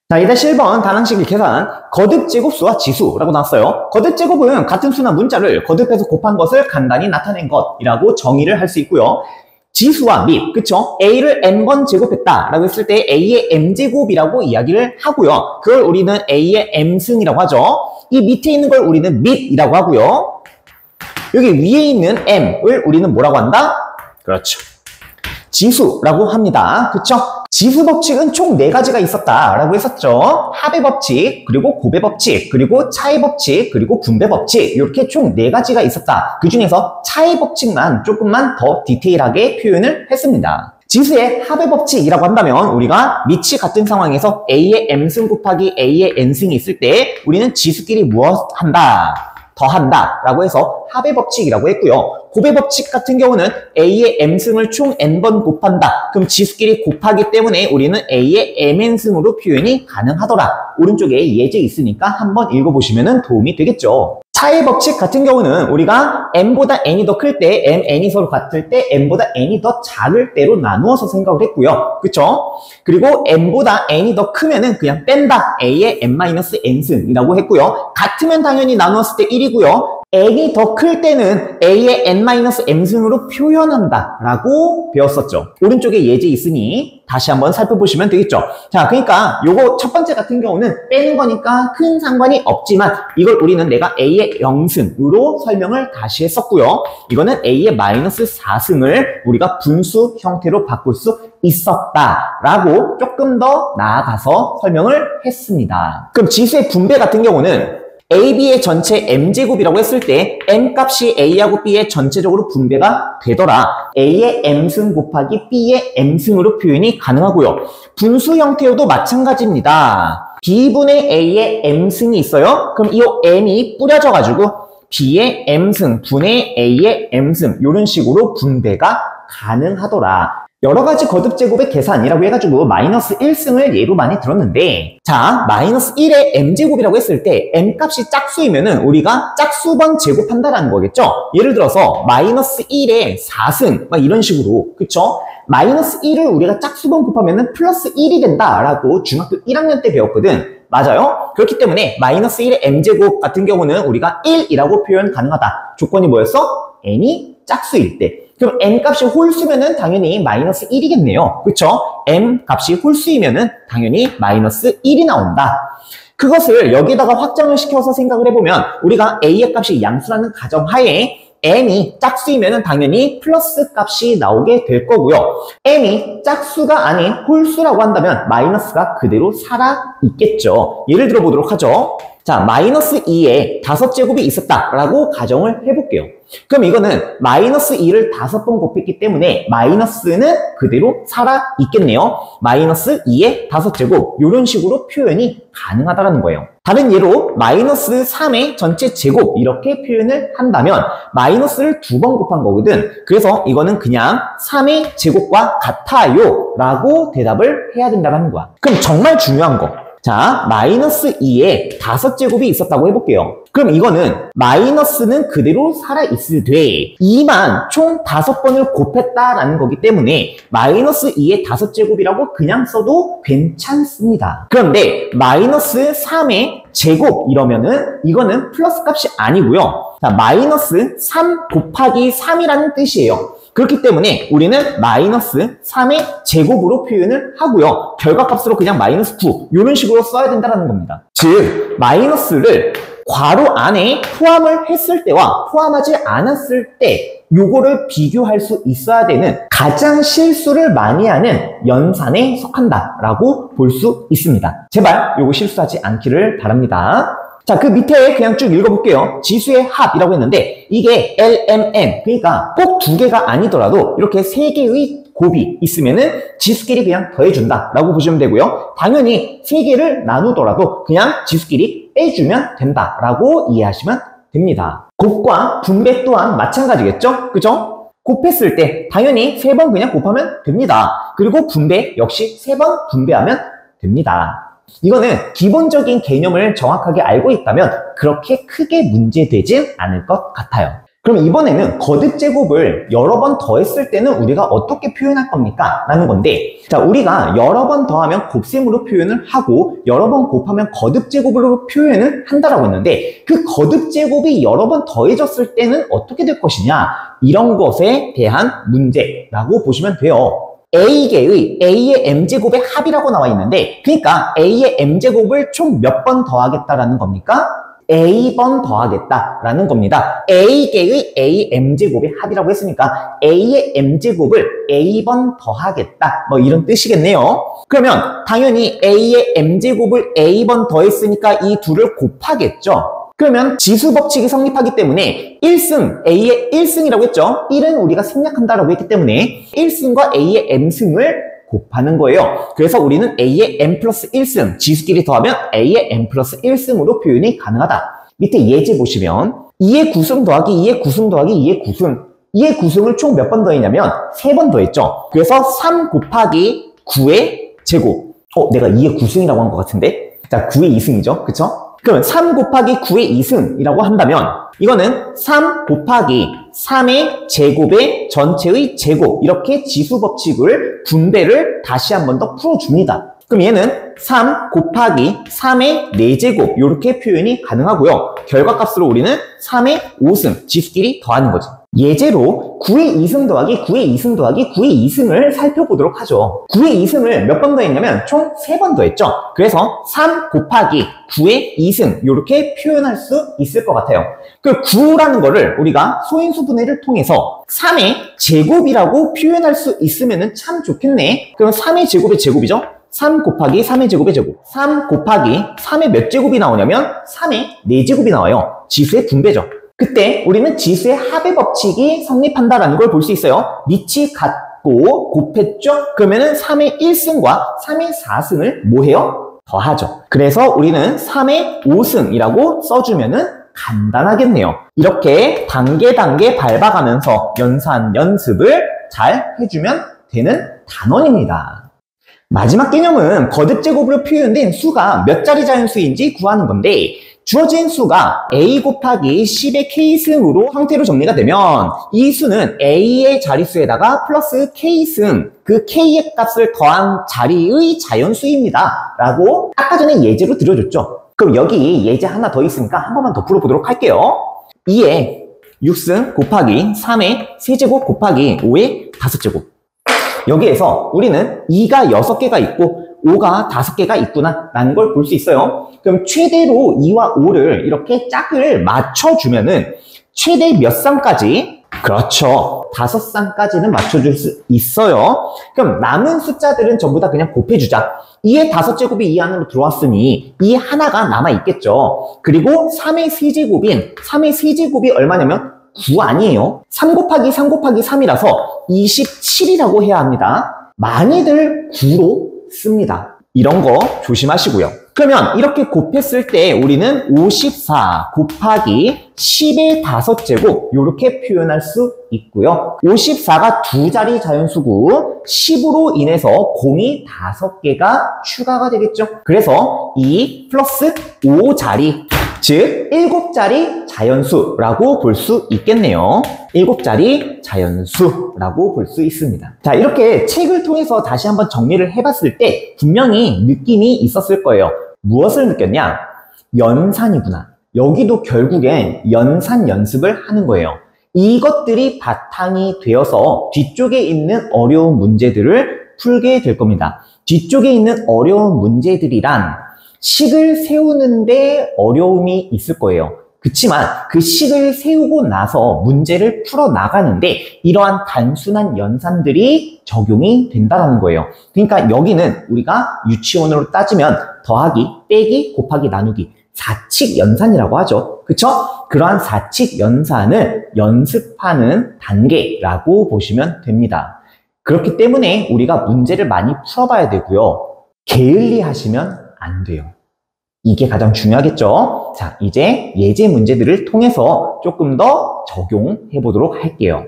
자, 2-1번 다항식의 계산, 거듭 제곱수와 지수라고 나왔어요. 거듭 제곱은 같은 수나 문자를 거듭해서 곱한 것을 간단히 나타낸 것이라고 정의를 할 수 있고요. 지수와 및, 그쵸? A를 n번 제곱했다라고 했을 때 A의 m제곱이라고 이야기를 하고요. 그걸 우리는 A의 m승이라고 하죠. 이 밑에 있는 걸 우리는 밑이라고 하고요. 여기 위에 있는 m을 우리는 뭐라고 한다? 그렇죠. 지수라고 합니다. 그쵸? 지수 법칙은 총 4가지가 있었다라고 했었죠. 합의 법칙, 그리고 곱의 법칙, 그리고 차의 법칙, 그리고 분배 법칙, 이렇게 총 4가지가 있었다. 그 중에서 차의 법칙만 조금만 더 디테일하게 표현을 했습니다. 지수의 합의 법칙이라고 한다면 우리가 밑이 같은 상황에서 A의 m승 곱하기 A의 n승이 있을 때 우리는 지수끼리 무엇 한다? 더한다 라고 해서 합의 법칙이라고 했고요. 곱의 법칙 같은 경우는 A의 m승을 총 n번 곱한다. 그럼 지수끼리 곱하기 때문에 우리는 A의 mn승으로 표현이 가능하더라. 오른쪽에 예제 있으니까 한번 읽어보시면 도움이 되겠죠. 차의 법칙 같은 경우는 우리가 m보다 n이 더 클 때, n이 서로 같을 때 m보다 n이 더 작을 때로 나누어서 생각을 했고요. 그쵸? 그리고 m보다 n이 더 크면은 그냥 뺀다. a의 n-n승이라고 했고요. 같으면 당연히 나누었을 때 1이고요. n이 더 클 때는 a의 n-m승으로 표현한다 라고 배웠었죠. 오른쪽에 예제 있으니 다시 한번 살펴보시면 되겠죠. 자, 그러니까 요거 첫 번째 같은 경우는 빼는 거니까 큰 상관이 없지만 이걸 우리는 내가 a의 0승으로 설명을 다시 했었고요. 이거는 a의 -4승을 우리가 분수 형태로 바꿀 수 있었다라고 조금 더 나아가서 설명을 했습니다. 그럼 지수의 분배 같은 경우는 A, B의 전체 m제곱이라고 했을 때 m값이 A하고 B의 전체적으로 분배가 되더라. A의 m승 곱하기 B의 m승으로 표현이 가능하고요. 분수 형태로도 마찬가지입니다. B분의 A의 m승이 있어요. 그럼 이 m이 뿌려져가지고 B의 m승 분의 A의 m승 이런 식으로 분배가 가능하더라. 여러 가지 거듭 제곱의 계산이라고 해가지고 -1승을 예로 많이 들었는데, 자, -1의 m제곱이라고 했을 때 m값이 짝수이면은 우리가 짝수번 제곱한다라는 거겠죠? 예를 들어서 -1의 4승 막 이런 식으로, 그쵸? -1을 우리가 짝수번 곱하면은 +1이 된다라고 중학교 1학년 때 배웠거든. 맞아요? 그렇기 때문에 -1의 m제곱 같은 경우는 우리가 1이라고 표현 가능하다. 조건이 뭐였어? n이 짝수일 때. 그럼 m값이 홀수면은 당연히 -1이겠네요. 그쵸? m값이 홀수이면은 당연히 -1이 나온다. 그것을 여기다가 확장을 시켜서 생각을 해보면 우리가 a의 값이 양수라는 가정하에 m이 짝수이면은 당연히 플러스 값이 나오게 될 거고요. m이 짝수가 아닌 홀수라고 한다면 마이너스가 그대로 살아있겠죠. 예를 들어 보도록 하죠. 자, -2에 5제곱이 있었다라고 가정을 해볼게요. 그럼 이거는 -2를 5번 곱했기 때문에 마이너스는 그대로 살아있겠네요. -2의 5제곱 이런 식으로 표현이 가능하다는 거예요. 다른 예로 -3의 전체 제곱 이렇게 표현을 한다면 마이너스를 2번 곱한 거거든. 그래서 이거는 그냥 3의 제곱과 같아요 라고 대답을 해야 된다는 거야. 그럼 정말 중요한 거. 자, -2에 5제곱이 있었다고 해볼게요. 그럼 이거는 마이너스는 그대로 살아있을 돼. 2만 총 5번을 곱했다라는 거기 때문에 -2의 5제곱이라고 그냥 써도 괜찮습니다. 그런데 -3의 제곱 이러면은 이거는 플러스 값이 아니고요. 자, -3 곱하기 3이라는 뜻이에요. 그렇기 때문에 우리는 -3의 제곱으로 표현을 하고요. 결과값으로 그냥 -9 이런 식으로 써야 된다는 겁니다. 즉 마이너스를 괄호 안에 포함을 했을 때와 포함하지 않았을 때 요거를 비교할 수 있어야 되는 가장 실수를 많이 하는 연산에 속한다라고 볼 수 있습니다. 제발 요거 실수하지 않기를 바랍니다. 자, 그 밑에 그냥 쭉 읽어볼게요. 지수의 합이라고 했는데 이게 LMN, 그러니까 꼭 2개가 아니더라도 이렇게 3개의 곱이 있으면은 지수끼리 그냥 더해준다 라고 보시면 되고요. 당연히 3개를 나누더라도 그냥 지수끼리 빼주면 된다 라고 이해하시면 됩니다. 곱과 분배 또한 마찬가지겠죠? 그죠? 곱했을 때 당연히 3번 그냥 곱하면 됩니다. 그리고 분배 역시 3번 분배하면 됩니다. 이거는 기본적인 개념을 정확하게 알고 있다면 그렇게 크게 문제되진 않을 것 같아요. 그럼 이번에는 거듭 제곱을 여러 번 더했을 때는 우리가 어떻게 표현할 겁니까? 라는 건데, 자, 우리가 여러 번 더하면 곱셈으로 표현을 하고 여러 번 곱하면 거듭 제곱으로 표현을 한다라고 했는데, 그 거듭 제곱이 여러 번 더해졌을 때는 어떻게 될 것이냐, 이런 것에 대한 문제라고 보시면 돼요. A개의 A의 M제곱의 합이라고 나와 있는데, 그러니까 A의 M제곱을 총 몇 번 더하겠다라는 겁니까? A번 더하겠다라는 겁니다. A개의 A M제곱의 합이라고 했으니까 A의 M제곱을 A번 더하겠다, 뭐 이런 뜻이겠네요. 그러면 당연히 A의 M제곱을 A번 더했으니까 이 둘을 곱하겠죠. 그러면 지수법칙이 성립하기 때문에 1승, A의 1승이라고 했죠. 1은 우리가 생략한다라고 했기 때문에 1승과 A의 M승을 곱하는 거예요. 그래서 우리는 A의 M 플러스 1승, 지수끼리 더하면 A의 M 플러스 1승으로 표현이 가능하다. 밑에 예제 보시면 2의 9승 더하기 2의 9승 더하기 2의 9승, 2의 9승을 총 몇 번 더했냐면 3번 더했죠. 그래서 3 곱하기 9의 제곱. 내가 2의 9승이라고 한 것 같은데? 자, 9의 2승이죠. 그쵸? 그러면 3 곱하기 9의 2승이라고 한다면 이거는 3 곱하기 3의 제곱의 전체의 제곱, 이렇게 지수법칙을 분배를 다시 한 번 더 풀어줍니다. 그럼 얘는 3 곱하기 3의 4제곱, 이렇게 표현이 가능하고요. 결과값으로 우리는 3의 5승, 지수끼리 더하는 거죠. 예제로 9의 2승 더하기 9의 2승 더하기 9의 2승을 살펴보도록 하죠. 9의 2승을 몇 번 더했냐면 총 3번 더했죠. 그래서 3 곱하기 9의 2승, 이렇게 표현할 수 있을 것 같아요. 그 9라는 거를 우리가 소인수 분해를 통해서 3의 제곱이라고 표현할 수 있으면 참 좋겠네. 그럼 3의 제곱의 제곱이죠. 3 곱하기 3의 제곱의 제곱. 3 곱하기 3의 몇 제곱이 나오냐면 3의 4제곱이 나와요. 지수의 분배죠. 그때 우리는 지수의 합의 법칙이 성립한다라는 걸 볼 수 있어요. 밑이 같고 곱했죠? 그러면은 3의 1승과 3의 4승을 뭐 해요? 더하죠. 그래서 우리는 3의 5승이라고 써주면은 간단하겠네요. 이렇게 단계 밟아가면서 연습을 잘 해주면 되는 단원입니다. 마지막 개념은 거듭 제곱으로 표현된 수가 몇 자리 자연수인지 구하는 건데, 주어진 수가 a 곱하기 10의 k승으로 형태로 정리가 되면 이 수는 a의 자릿수에다가 플러스 k승, 그 k의 값을 더한 자리의 자연수입니다 라고 아까 전에 예제로 드려줬죠. 그럼 여기 예제 하나 더 있으니까 한 번만 더 풀어보도록 할게요. 2의 6승 곱하기 3의 세제곱 곱하기 5의 5제곱. 여기에서 우리는 2가 6개가 있고 5가 5개가 있구나 라는 걸 볼 수 있어요. 그럼 최대로 2와 5를 이렇게 짝을 맞춰주면은 최대 몇 쌍까지? 그렇죠. 5쌍까지는 맞춰줄 수 있어요. 그럼 남은 숫자들은 전부 다 그냥 곱해주자. 2의 5제곱이 이 안으로 들어왔으니 이 하나가 남아있겠죠. 그리고 3의 세제곱인 3의 세제곱이 얼마냐면 9 아니에요. 3 곱하기 3 곱하기 3이라서 27이라고 해야 합니다. 많이들 9로 씁니다. 이런 거 조심하시고요. 그러면 이렇게 곱했을 때 우리는 54 곱하기 10의 5제곱 이렇게 표현할 수 있고요. 54가 두 자리 자연수고 10으로 인해서 0이 5개가 추가가 되겠죠. 그래서 2 플러스 5자리, 즉 7자리 자연수라고 볼 수 있겠네요. 7자리 자연수라고 볼 수 있습니다. 자, 이렇게 책을 통해서 다시 한번 정리를 해봤을 때 분명히 느낌이 있었을 거예요. 무엇을 느꼈냐? 연산이구나. 여기도 결국엔 연산 연습을 하는 거예요. 이것들이 바탕이 되어서 뒤쪽에 있는 어려운 문제들을 풀게 될 겁니다. 뒤쪽에 있는 어려운 문제들이란 식을 세우는데 어려움이 있을 거예요. 그치만 그 식을 세우고 나서 문제를 풀어나가는데 이러한 단순한 연산들이 적용이 된다는 거예요. 그러니까 여기는 우리가 유치원으로 따지면 더하기, 빼기, 곱하기, 나누기, 사칙 연산이라고 하죠. 그쵸? 그러한 사칙 연산을 연습하는 단계라고 보시면 됩니다. 그렇기 때문에 우리가 문제를 많이 풀어봐야 되고요. 게을리 하시면 안 돼요. 이게 가장 중요하겠죠? 자, 이제 예제 문제들을 통해서 조금 더 적용해 보도록 할게요.